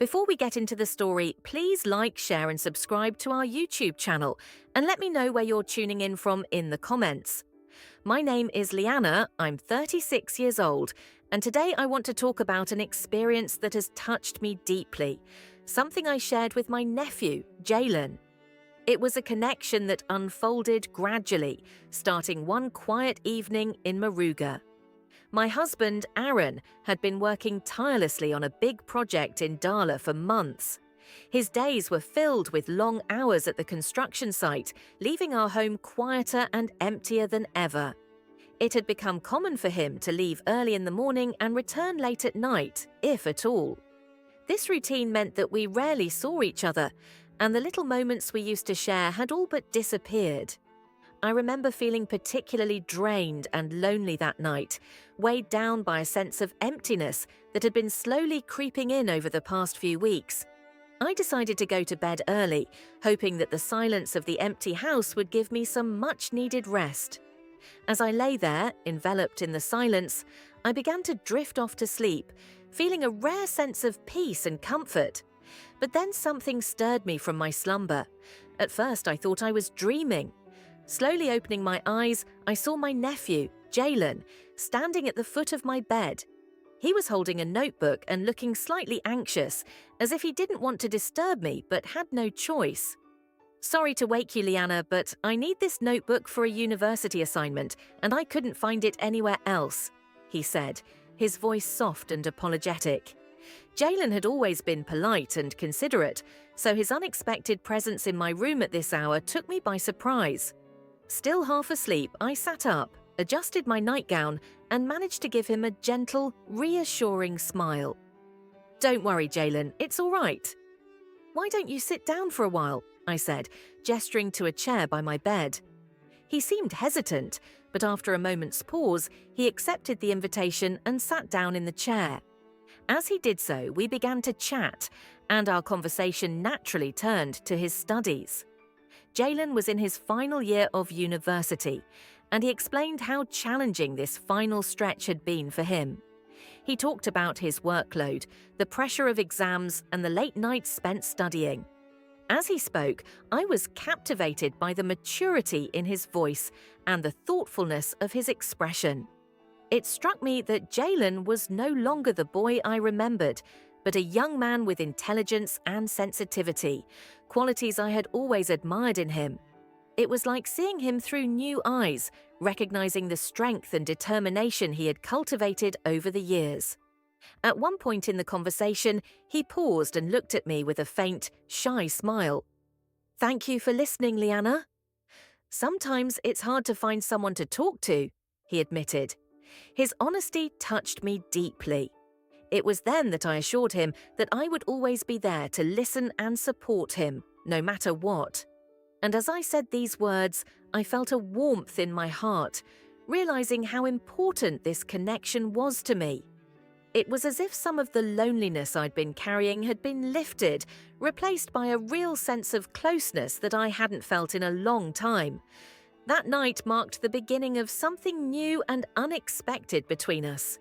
Before we get into the story, please like, share and subscribe to our YouTube channel and let me know where you're tuning in from in the comments. My name is Leanna, I'm 36 years old, and today I want to talk about an experience that has touched me deeply, something I shared with my nephew, Jalen. It was a connection that unfolded gradually, starting one quiet evening in Maruga. My husband, Aaron, had been working tirelessly on a big project in Dala for months. His days were filled with long hours at the construction site, leaving our home quieter and emptier than ever. It had become common for him to leave early in the morning and return late at night, if at all. This routine meant that we rarely saw each other, and the little moments we used to share had all but disappeared. I remember feeling particularly drained and lonely that night, weighed down by a sense of emptiness that had been slowly creeping in over the past few weeks. I decided to go to bed early, hoping that the silence of the empty house would give me some much-needed rest. As I lay there, enveloped in the silence, I began to drift off to sleep, feeling a rare sense of peace and comfort. But then something stirred me from my slumber. At first, I thought I was dreaming. Slowly opening my eyes, I saw my nephew, Jalen, standing at the foot of my bed. He was holding a notebook and looking slightly anxious, as if he didn't want to disturb me but had no choice. "Sorry to wake you, Leanna, but I need this notebook for a university assignment, and I couldn't find it anywhere else," he said, his voice soft and apologetic. Jalen had always been polite and considerate, so his unexpected presence in my room at this hour took me by surprise. Still half asleep, I sat up, adjusted my nightgown, and managed to give him a gentle, reassuring smile. "Don't worry, Jalen, it's all right." "Why don't you sit down for a while?" I said, gesturing to a chair by my bed. He seemed hesitant, but after a moment's pause, he accepted the invitation and sat down in the chair. As he did so, we began to chat, and our conversation naturally turned to his studies. Jalen was in his final year of university, and he explained how challenging this final stretch had been for him. He talked about his workload, the pressure of exams, and the late nights spent studying. As he spoke, I was captivated by the maturity in his voice and the thoughtfulness of his expression. It struck me that Jalen was no longer the boy I remembered, but a young man with intelligence and sensitivity, qualities I had always admired in him. It was like seeing him through new eyes, recognizing the strength and determination he had cultivated over the years. At one point in the conversation, he paused and looked at me with a faint, shy smile. "Thank you for listening, Leanna." "Sometimes it's hard to find someone to talk to," he admitted. His honesty touched me deeply. It was then that I assured him that I would always be there to listen and support him, no matter what. And as I said these words, I felt a warmth in my heart, realizing how important this connection was to me. It was as if some of the loneliness I'd been carrying had been lifted, replaced by a real sense of closeness that I hadn't felt in a long time. That night marked the beginning of something new and unexpected between us.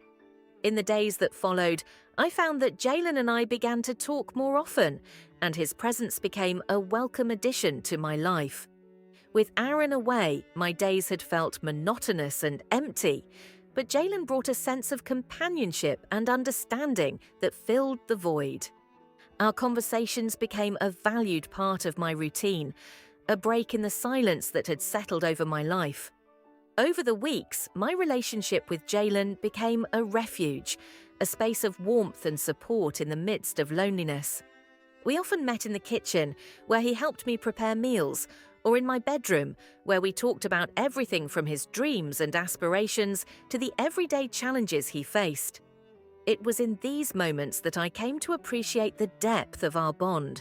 In the days that followed, I found that Jalen and I began to talk more often, and his presence became a welcome addition to my life. With Aaron away, my days had felt monotonous and empty, but Jalen brought a sense of companionship and understanding that filled the void. Our conversations became a valued part of my routine, a break in the silence that had settled over my life. Over the weeks, my relationship with Jalen became a refuge, a space of warmth and support in the midst of loneliness. We often met in the kitchen, where he helped me prepare meals, or in my bedroom, where we talked about everything from his dreams and aspirations to the everyday challenges he faced. It was in these moments that I came to appreciate the depth of our bond,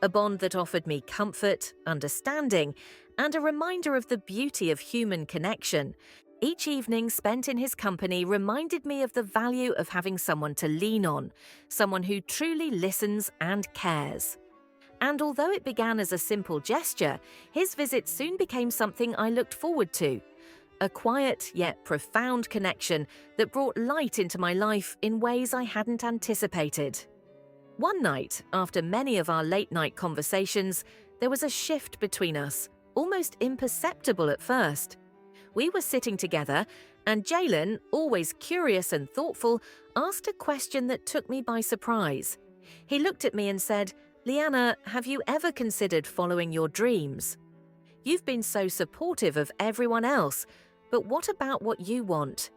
a bond that offered me comfort, understanding, and a reminder of the beauty of human connection. Each evening spent in his company reminded me of the value of having someone to lean on, someone who truly listens and cares. And although it began as a simple gesture, his visit soon became something I looked forward to. A quiet yet profound connection that brought light into my life in ways I hadn't anticipated. One night, after many of our late-night conversations, there was a shift between us, almost imperceptible at first. We were sitting together, and Jalen, always curious and thoughtful, asked a question that took me by surprise. He looked at me and said, "Liana, have you ever considered following your dreams? You've been so supportive of everyone else, but what about what you want?"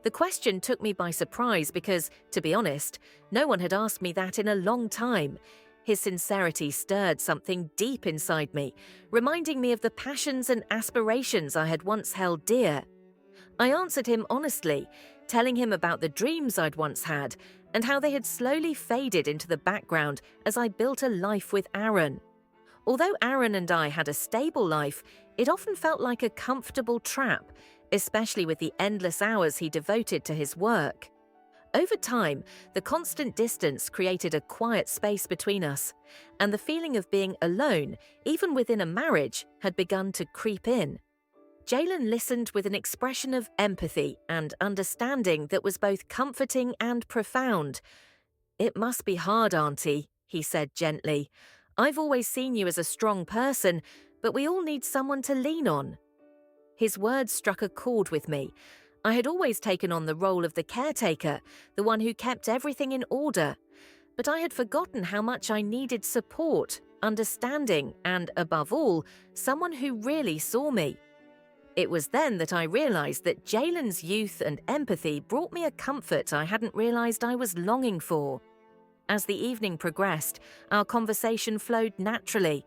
The question took me by surprise because, to be honest, no one had asked me that in a long time. His sincerity stirred something deep inside me, reminding me of the passions and aspirations I had once held dear. I answered him honestly, telling him about the dreams I'd once had and how they had slowly faded into the background as I built a life with Aaron. Although Aaron and I had a stable life, it often felt like a comfortable trap, especially with the endless hours he devoted to his work. Over time, the constant distance created a quiet space between us, and the feeling of being alone, even within a marriage, had begun to creep in. Jalen listened with an expression of empathy and understanding that was both comforting and profound. "It must be hard, Auntie," he said gently. "I've always seen you as a strong person, but we all need someone to lean on." His words struck a chord with me. I had always taken on the role of the caretaker, the one who kept everything in order. But I had forgotten how much I needed support, understanding, and, above all, someone who really saw me. It was then that I realized that Jalen's youth and empathy brought me a comfort I hadn't realized I was longing for. As the evening progressed, our conversation flowed naturally.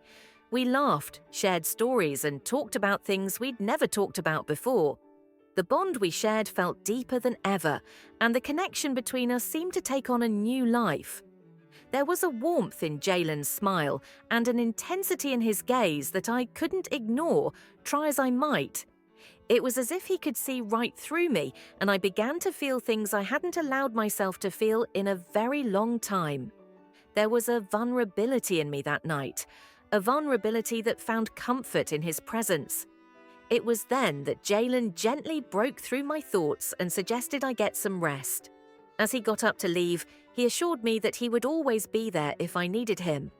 We laughed, shared stories, and talked about things we'd never talked about before. The bond we shared felt deeper than ever, and the connection between us seemed to take on a new life. There was a warmth in Jalen's smile and an intensity in his gaze that I couldn't ignore, try as I might. It was as if he could see right through me, and I began to feel things I hadn't allowed myself to feel in a very long time. There was a vulnerability in me that night, a vulnerability that found comfort in his presence. It was then that Jalen gently broke through my thoughts and suggested I get some rest. As he got up to leave, he assured me that he would always be there if I needed him.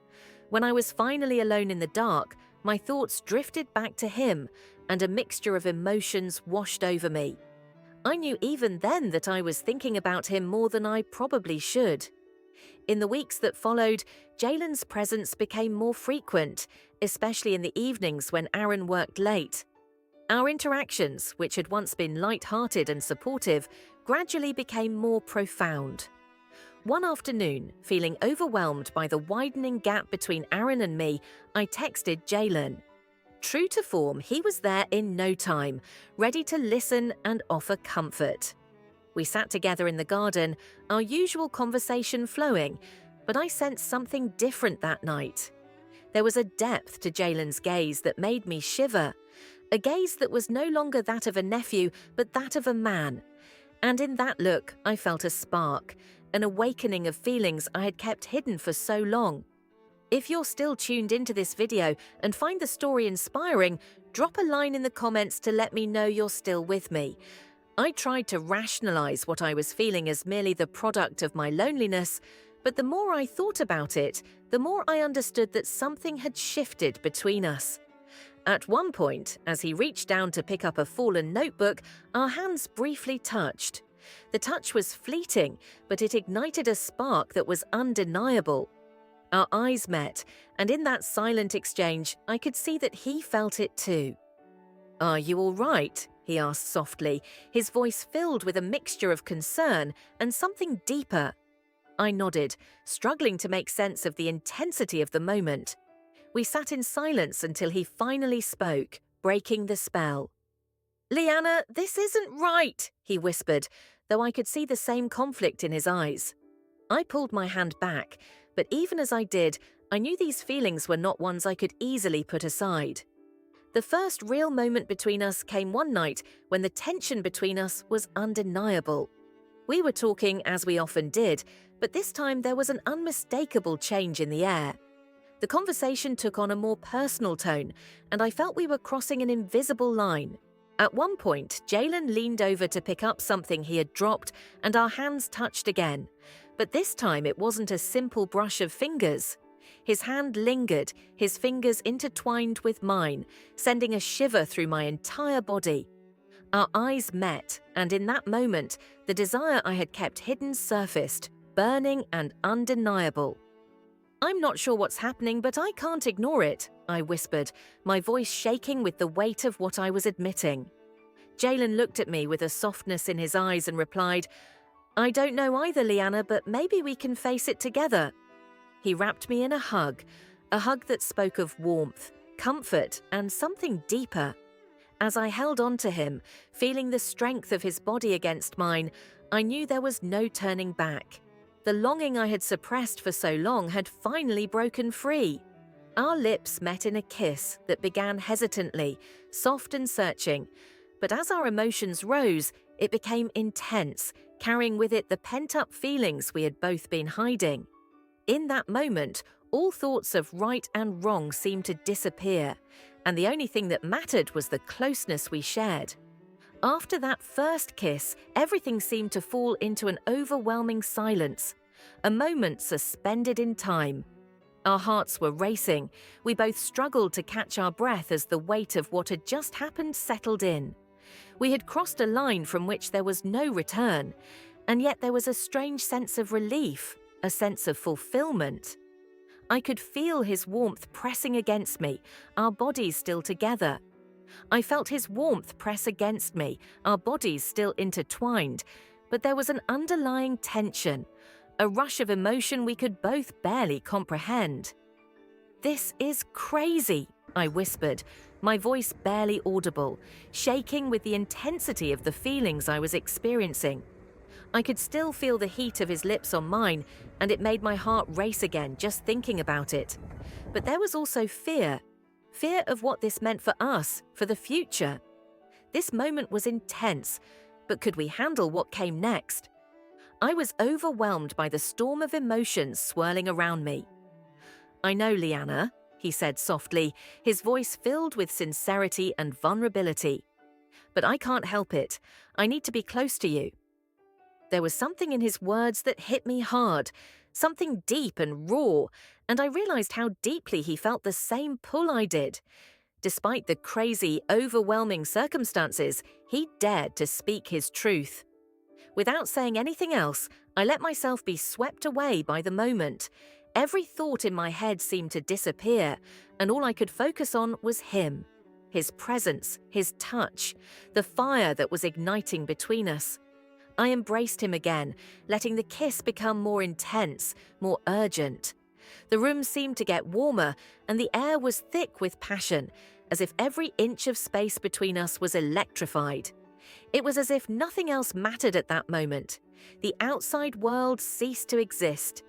When I was finally alone in the dark, my thoughts drifted back to him, and a mixture of emotions washed over me. I knew even then that I was thinking about him more than I probably should. In the weeks that followed, Jalen's presence became more frequent, especially in the evenings when Aaron worked late. Our interactions, which had once been light-hearted and supportive, gradually became more profound. One afternoon, feeling overwhelmed by the widening gap between Aaron and me, I texted Jalen. True to form, he was there in no time, ready to listen and offer comfort. We sat together in the garden, our usual conversation flowing, but I sensed something different that night. There was a depth to Jalen's gaze that made me shiver, a gaze that was no longer that of a nephew, but that of a man. And in that look, I felt a spark, an awakening of feelings I had kept hidden for so long. If you're still tuned into this video and find the story inspiring, drop a line in the comments to let me know you're still with me. I tried to rationalize what I was feeling as merely the product of my loneliness, but the more I thought about it, the more I understood that something had shifted between us. At one point, as he reached down to pick up a fallen notebook, our hands briefly touched. The touch was fleeting, but it ignited a spark that was undeniable. Our eyes met, and in that silent exchange, I could see that he felt it too. "Are you all right?" he asked softly, his voice filled with a mixture of concern and something deeper. I nodded, struggling to make sense of the intensity of the moment. We sat in silence until he finally spoke, breaking the spell. "Liana, this isn't right," he whispered, though I could see the same conflict in his eyes. I pulled my hand back, but even as I did, I knew these feelings were not ones I could easily put aside. The first real moment between us came one night when the tension between us was undeniable. We were talking as we often did, but this time there was an unmistakable change in the air. The conversation took on a more personal tone, and I felt we were crossing an invisible line. At one point, Jalen leaned over to pick up something he had dropped, and our hands touched again. But this time it wasn't a simple brush of fingers. His hand lingered, his fingers intertwined with mine, sending a shiver through my entire body. Our eyes met, and in that moment, the desire I had kept hidden surfaced, burning and undeniable. "I'm not sure what's happening, but I can't ignore it," I whispered, my voice shaking with the weight of what I was admitting. Jalen looked at me with a softness in his eyes and replied, "I don't know either, Liana, but maybe we can face it together." He wrapped me in a hug that spoke of warmth, comfort, and something deeper. As I held on to him, feeling the strength of his body against mine, I knew there was no turning back. The longing I had suppressed for so long had finally broken free. Our lips met in a kiss that began hesitantly, soft and searching, but as our emotions rose, it became intense, carrying with it the pent-up feelings we had both been hiding. In that moment, all thoughts of right and wrong seemed to disappear, and the only thing that mattered was the closeness we shared. After that first kiss, everything seemed to fall into an overwhelming silence, a moment suspended in time. Our hearts were racing. We both struggled to catch our breath as the weight of what had just happened settled in. We had crossed a line from which there was no return, and yet there was a strange sense of relief, a sense of fulfillment. I could feel his warmth pressing against me, our bodies still together. I felt his warmth press against me, our bodies still intertwined, but there was an underlying tension, a rush of emotion we could both barely comprehend. "This is crazy," I whispered, my voice barely audible, shaking with the intensity of the feelings I was experiencing. I could still feel the heat of his lips on mine, and it made my heart race again just thinking about it. But there was also fear of what this meant for us, for the future. This moment was intense, but could we handle what came next? I was overwhelmed by the storm of emotions swirling around me. "I know, Liana," he said softly, his voice filled with sincerity and vulnerability. "But I can't help it. I need to be close to you." There was something in his words that hit me hard, something deep and raw, and I realized how deeply he felt the same pull I did. Despite the crazy, overwhelming circumstances, he dared to speak his truth. Without saying anything else, I let myself be swept away by the moment. Every thought in my head seemed to disappear, and all I could focus on was him, his presence, his touch, the fire that was igniting between us. I embraced him again, letting the kiss become more intense, more urgent. The room seemed to get warmer, and the air was thick with passion, as if every inch of space between us was electrified. It was as if nothing else mattered at that moment. The outside world ceased to exist.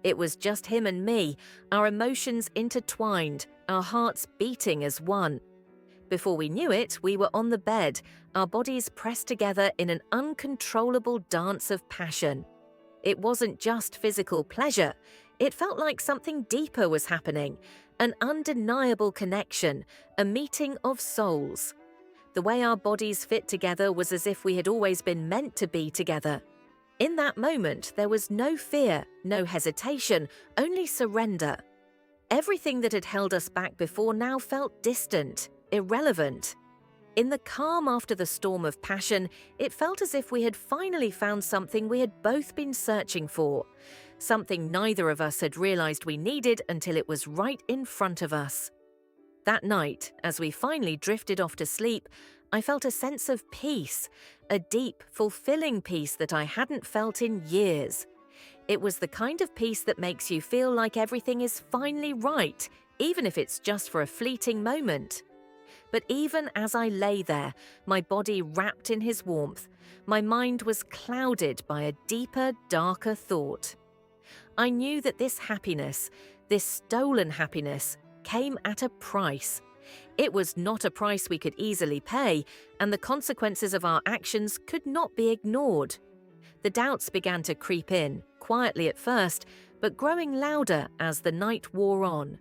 It was just him and me, our emotions intertwined, our hearts beating as one. Before we knew it, we were on the bed, our bodies pressed together in an uncontrollable dance of passion. It wasn't just physical pleasure. It felt like something deeper was happening, an undeniable connection, a meeting of souls. The way our bodies fit together was as if we had always been meant to be together. In that moment, there was no fear, no hesitation, only surrender. Everything that had held us back before now felt distant, irrelevant. In the calm after the storm of passion, it felt as if we had finally found something we had both been searching for, something neither of us had realized we needed until it was right in front of us. That night, as we finally drifted off to sleep, I felt a sense of peace, a deep, fulfilling peace that I hadn't felt in years. It was the kind of peace that makes you feel like everything is finally right, even if it's just for a fleeting moment. But even as I lay there, my body wrapped in his warmth, my mind was clouded by a deeper, darker thought. I knew that this happiness, this stolen happiness, came at a price. It was not a price we could easily pay, and the consequences of our actions could not be ignored. The doubts began to creep in, quietly at first, but growing louder as the night wore on.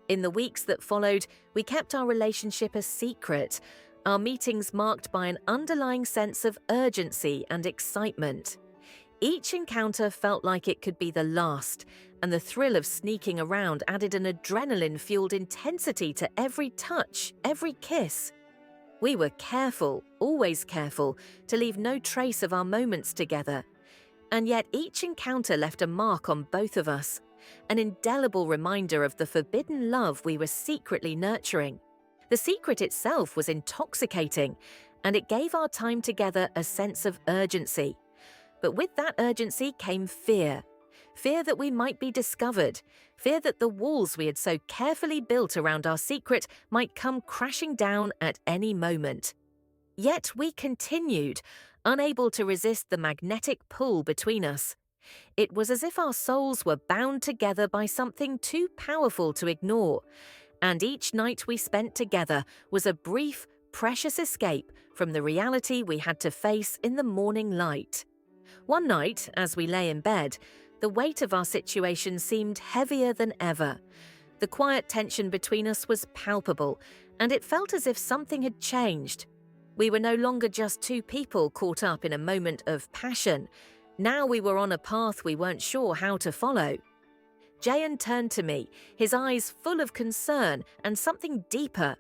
In the weeks that followed, we kept our relationship a secret, our meetings marked by an underlying sense of urgency and excitement. Each encounter felt like it could be the last, and the thrill of sneaking around added an adrenaline-fueled intensity to every touch, every kiss. We were careful, always careful, to leave no trace of our moments together. And yet each encounter left a mark on both of us, an indelible reminder of the forbidden love we were secretly nurturing. The secret itself was intoxicating, and it gave our time together a sense of urgency. But with that urgency came fear. Fear that we might be discovered. Fear that the walls we had so carefully built around our secret might come crashing down at any moment. Yet we continued, unable to resist the magnetic pull between us. It was as if our souls were bound together by something too powerful to ignore, and each night we spent together was a brief, precious escape from the reality we had to face in the morning light. One night, as we lay in bed, the weight of our situation seemed heavier than ever. The quiet tension between us was palpable, and it felt as if something had changed. We were no longer just two people caught up in a moment of passion. Now we were on a path we weren't sure how to follow. Jayan turned to me, his eyes full of concern and something deeper,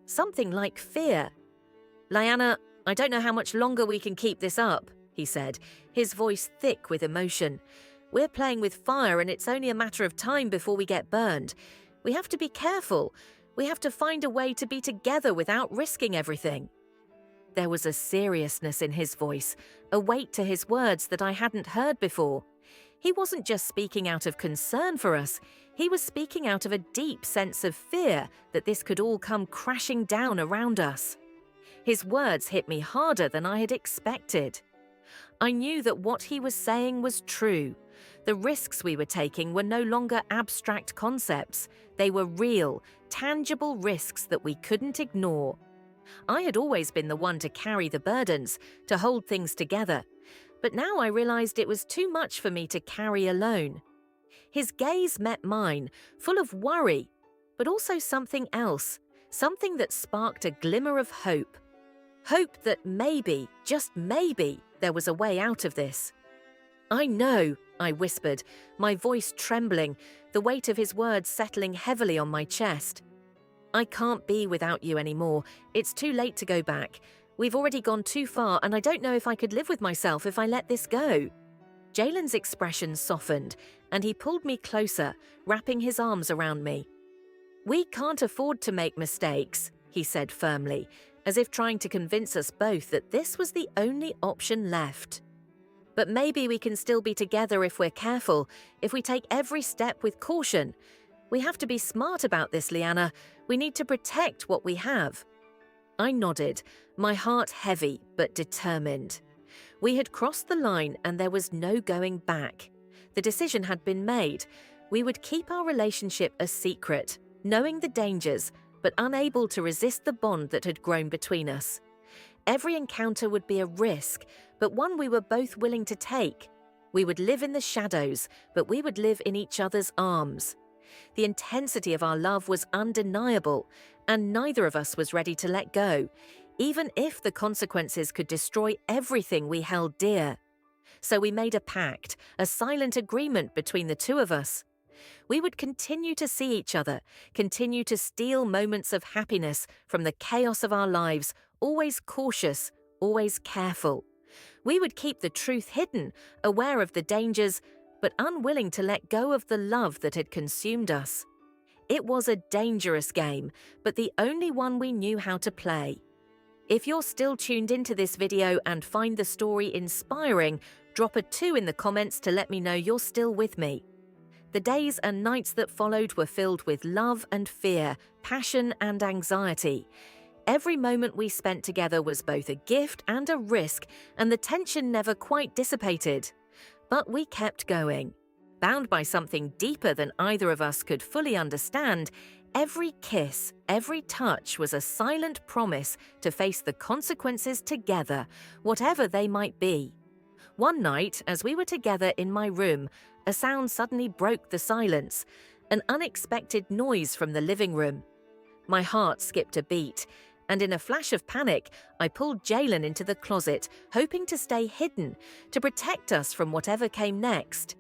something like fear. "Liana, I don't know how much longer we can keep this up," he said, his voice thick with emotion. "We're playing with fire and it's only a matter of time before we get burned. We have to be careful. We have to find a way to be together without risking everything." There was a seriousness in his voice, a weight to his words that I hadn't heard before. He wasn't just speaking out of concern for us, he was speaking out of a deep sense of fear that this could all come crashing down around us. His words hit me harder than I had expected. I knew that what he was saying was true. The risks we were taking were no longer abstract concepts. They were real, tangible risks that we couldn't ignore. I had always been the one to carry the burdens, to hold things together. But now I realized it was too much for me to carry alone. His gaze met mine, full of worry, but also something else, something that sparked a glimmer of hope. Hope that maybe, just maybe, there was a way out of this. "I know," I whispered, my voice trembling, the weight of his words settling heavily on my chest. "I can't be without you anymore. It's too late to go back. We've already gone too far, and I don't know if I could live with myself if I let this go." Jalen's expression softened, and he pulled me closer, wrapping his arms around me. "We can't afford to make mistakes," he said firmly, as if trying to convince us both that this was the only option left. "But maybe we can still be together if we're careful, if we take every step with caution. We have to be smart about this, Liana. We need to protect what we have." I nodded, my heart heavy but determined. We had crossed the line and there was no going back. The decision had been made. We would keep our relationship a secret, knowing the dangers, but unable to resist the bond that had grown between us. Every encounter would be a risk, but one we were both willing to take. We would live in the shadows, but we would live in each other's arms. The intensity of our love was undeniable, and neither of us was ready to let go, even if the consequences could destroy everything we held dear. So we made a pact, a silent agreement between the two of us. We would continue to see each other, continue to steal moments of happiness from the chaos of our lives, always cautious, always careful. We would keep the truth hidden, aware of the dangers, but unwilling to let go of the love that had consumed us. It was a dangerous game, but the only one we knew how to play. If you're still tuned into this video and find the story inspiring, drop a 2 in the comments to let me know you're still with me. The days and nights that followed were filled with love and fear, passion and anxiety. Every moment we spent together was both a gift and a risk, and the tension never quite dissipated. But we kept going. Bound by something deeper than either of us could fully understand, every kiss, every touch was a silent promise to face the consequences together, whatever they might be. One night, as we were together in my room, a sound suddenly broke the silence, an unexpected noise from the living room. My heart skipped a beat, and in a flash of panic, I pulled Jalen into the closet, hoping to stay hidden, to protect us from whatever came next.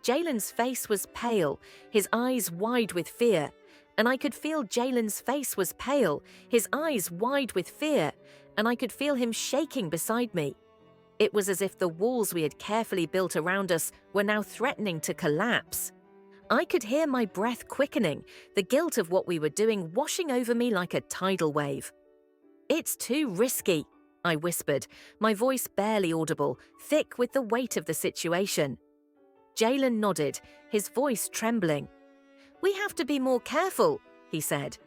Jalen's face was pale, his eyes wide with fear, and I could feel Jalen's face was pale, his eyes wide with fear, and I could feel him shaking beside me. It was as if the walls we had carefully built around us were now threatening to collapse. I could hear my breath quickening, the guilt of what we were doing washing over me like a tidal wave. "It's too risky," I whispered, my voice barely audible, thick with the weight of the situation. Jalen nodded, his voice trembling. "We have to be more careful," he said.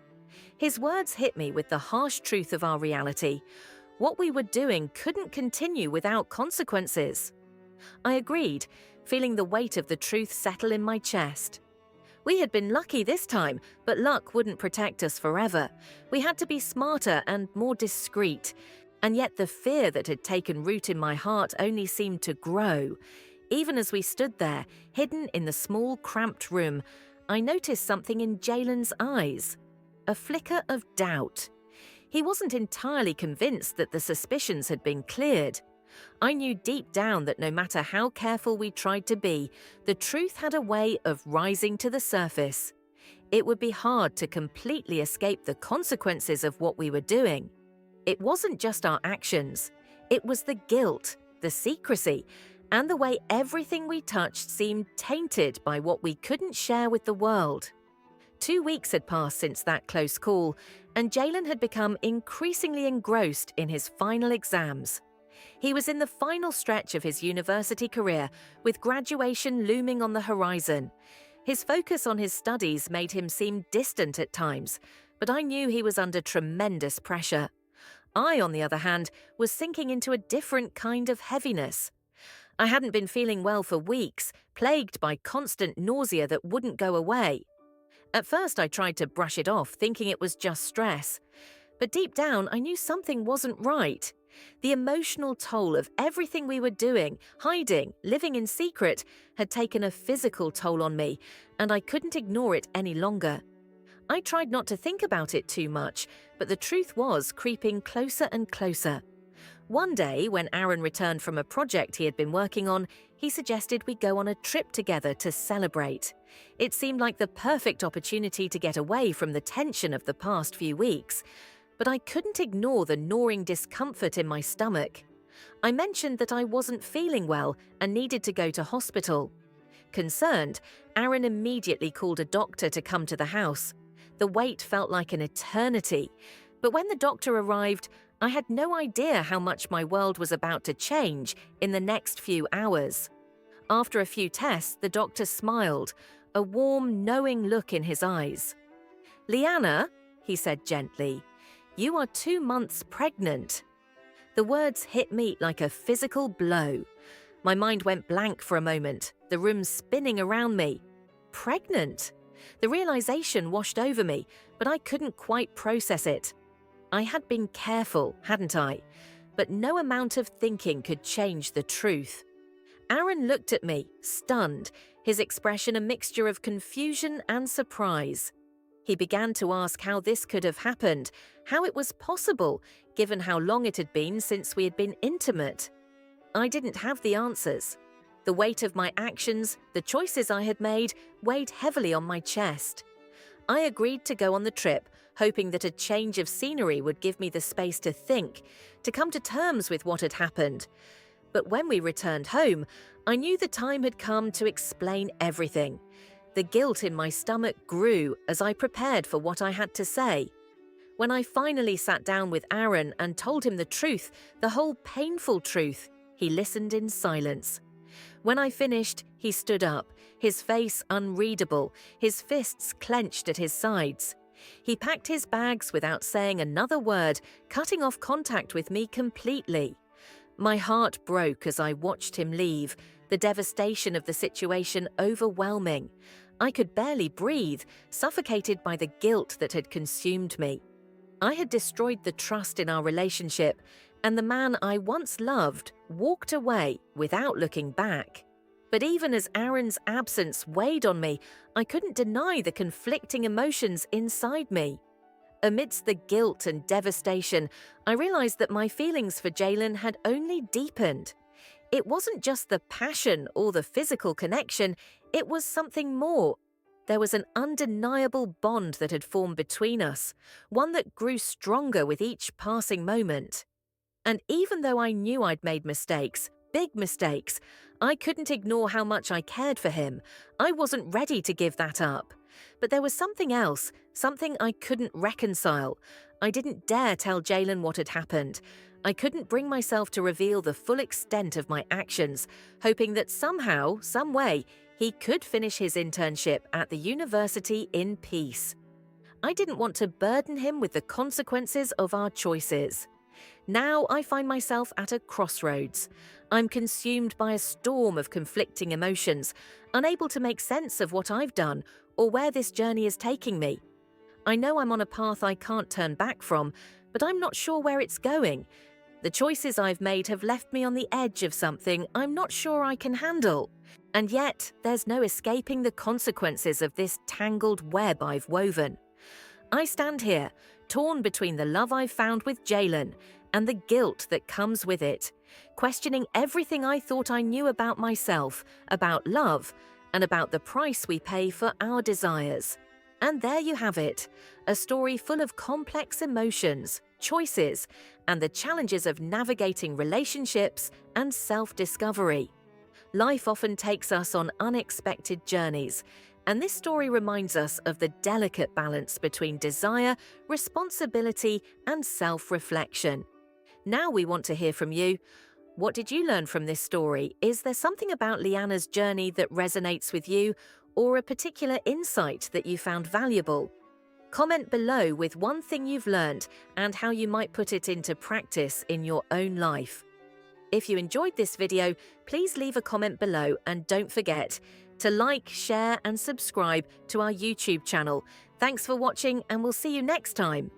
His words hit me with the harsh truth of our reality. What we were doing couldn't continue without consequences. I agreed, feeling the weight of the truth settle in my chest. We had been lucky this time, but luck wouldn't protect us forever. We had to be smarter and more discreet. And yet the fear that had taken root in my heart only seemed to grow. Even as we stood there, hidden in the small, cramped room, I noticed something in Jalen's eyes. A flicker of doubt. He wasn't entirely convinced that the suspicions had been cleared. I knew deep down that no matter how careful we tried to be, the truth had a way of rising to the surface. It would be hard to completely escape the consequences of what we were doing. It wasn't just our actions. It was the guilt, the secrecy, and the way everything we touched seemed tainted by what we couldn't share with the world. 2 weeks had passed since that close call, and Jalen had become increasingly engrossed in his final exams. He was in the final stretch of his university career, with graduation looming on the horizon. His focus on his studies made him seem distant at times, but I knew he was under tremendous pressure. I, on the other hand, was sinking into a different kind of heaviness. I hadn't been feeling well for weeks, plagued by constant nausea that wouldn't go away. At first, I tried to brush it off, thinking it was just stress. But deep down, I knew something wasn't right. The emotional toll of everything we were doing, hiding, living in secret, had taken a physical toll on me, and I couldn't ignore it any longer. I tried not to think about it too much, but the truth was creeping closer and closer. One day, when Aaron returned from a project he had been working on, he suggested we go on a trip together to celebrate. It seemed like the perfect opportunity to get away from the tension of the past few weeks, but I couldn't ignore the gnawing discomfort in my stomach. I mentioned that I wasn't feeling well and needed to go to hospital. Concerned, Aaron immediately called a doctor to come to the house. The wait felt like an eternity, but when the doctor arrived, I had no idea how much my world was about to change in the next few hours. After a few tests, the doctor smiled, a warm, knowing look in his eyes. "Liana," he said gently, "you are 2 months pregnant." The words hit me like a physical blow. My mind went blank for a moment, the room spinning around me. Pregnant? The realization washed over me, but I couldn't quite process it. I had been careful, hadn't I? But no amount of thinking could change the truth. Aaron looked at me, stunned, his expression a mixture of confusion and surprise. He began to ask how this could have happened, how it was possible, given how long it had been since we had been intimate. I didn't have the answers. The weight of my actions, the choices I had made, weighed heavily on my chest. I agreed to go on the trip, hoping that a change of scenery would give me the space to think, to come to terms with what had happened. But when we returned home, I knew the time had come to explain everything. The guilt in my stomach grew as I prepared for what I had to say. When I finally sat down with Aaron and told him the truth, the whole painful truth, he listened in silence. When I finished, he stood up, his face unreadable, his fists clenched at his sides. He packed his bags without saying another word, cutting off contact with me completely. My heart broke as I watched him leave, the devastation of the situation overwhelming. I could barely breathe, suffocated by the guilt that had consumed me. I had destroyed the trust in our relationship, and the man I once loved walked away without looking back. But even as Aaron's absence weighed on me, I couldn't deny the conflicting emotions inside me. Amidst the guilt and devastation, I realized that my feelings for Jalen had only deepened. It wasn't just the passion or the physical connection, it was something more. There was an undeniable bond that had formed between us, one that grew stronger with each passing moment. And even though I knew I'd made mistakes, big mistakes, I couldn't ignore how much I cared for him. I wasn't ready to give that up. But there was something else, something I couldn't reconcile. I didn't dare tell Jalen what had happened. I couldn't bring myself to reveal the full extent of my actions, hoping that somehow, some way, he could finish his internship at the university in peace. I didn't want to burden him with the consequences of our choices. Now I find myself at a crossroads. I'm consumed by a storm of conflicting emotions, unable to make sense of what I've done or where this journey is taking me. I know I'm on a path I can't turn back from, but I'm not sure where it's going. The choices I've made have left me on the edge of something I'm not sure I can handle. And yet, there's no escaping the consequences of this tangled web I've woven. I stand here, torn between the love I've found with Jalen and the guilt that comes with it, questioning everything I thought I knew about myself, about love, and about the price we pay for our desires. And there you have it, a story full of complex emotions, choices, and the challenges of navigating relationships and self-discovery. Life often takes us on unexpected journeys, and this story reminds us of the delicate balance between desire, responsibility, and self-reflection. Now we want to hear from you. What did you learn from this story? Is there something about Liana's journey that resonates with you, or a particular insight that you found valuable? Comment below with one thing you've learned and how you might put it into practice in your own life. If you enjoyed this video, please leave a comment below and don't forget to like, share and subscribe to our YouTube channel. Thanks for watching and we'll see you next time.